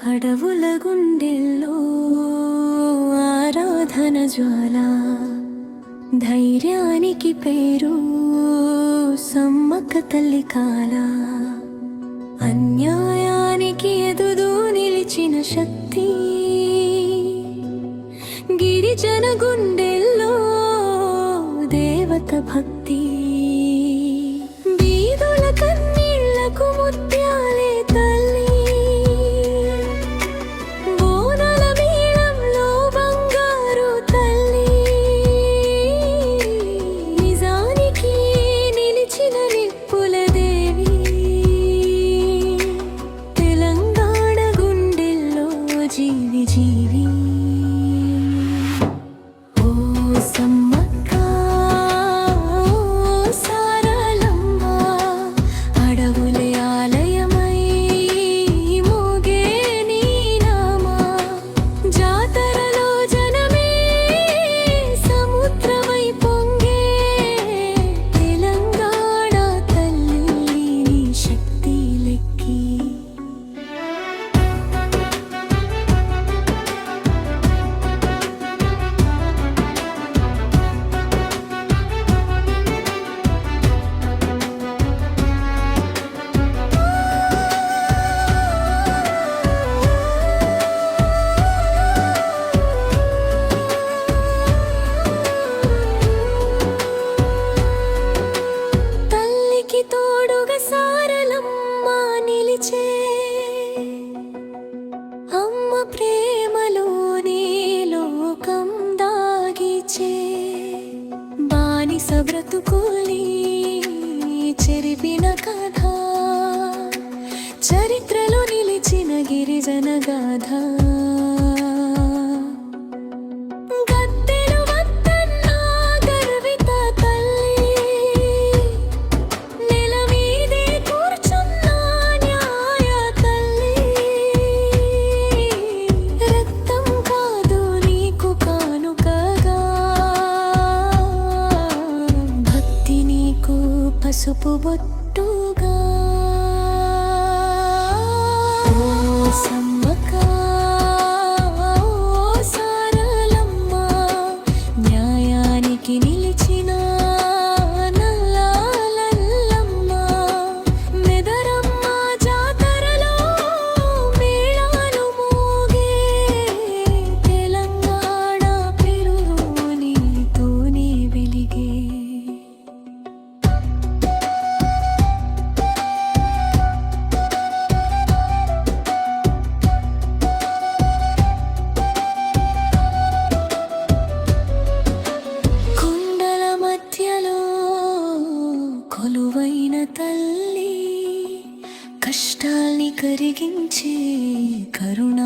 అడవుల గుండెల్లో ఆరాధన జ్వాల, ధైర్యానికి పేరు సమ్మక్క తల్లి కాల, అన్యాయానికి ఎదురు నిలిచిన శక్తి గిరిజన గుండెల్లో దేవత భక్తి. బీదుల కన్నీళ్లకు ముత్యాలే తల్లి, బోనాల మేళంలో బంగారు తల్లి, నిజానికి నిలిచిన నిప్పుల దేవి, తెలంగాణ గుండెల్లో జీవి జీవి. ఓ సమ్మక్క సారలమ్మ, అడవుల ఆలయమై మోగే నీ నామా, జాతరలో జనమే సముద్రమై పొంగే, తెలంగాణ తల్లి నీ శక్తి లెక్కి. తల్లికి తోడుగా సారలమ్మ నిలిచే, అమ్మ ప్రేమలోనే లోకం దాగిచే, బానిస బ్రతుకుల్ని చెరిపిన కథ, చరిత్రలో నిలిచిన గిరిజన గాథ. గద్దెలు వద్దన్న గర్విత తల్లి, నెల మీదే కూర్చున్న న్యాయ తల్లి, రక్తం కాదు నీకు కానుకగా, భక్తి నీకు పసుపు బొట్టుగా. ఓ సమ్మక్క సారలమ్మ, న్యాయానికి నిలిచిన నల్లాలల్లమ్మ, మెదరమ్మ జాతరలో మేళాలు మోగే, తెలంగాణ పెరుగు నీతోనే వెలిగే. కొండల మధ్యలో కొలువైన తల్లి, కష్టాల్ని కరిగించే కరుణ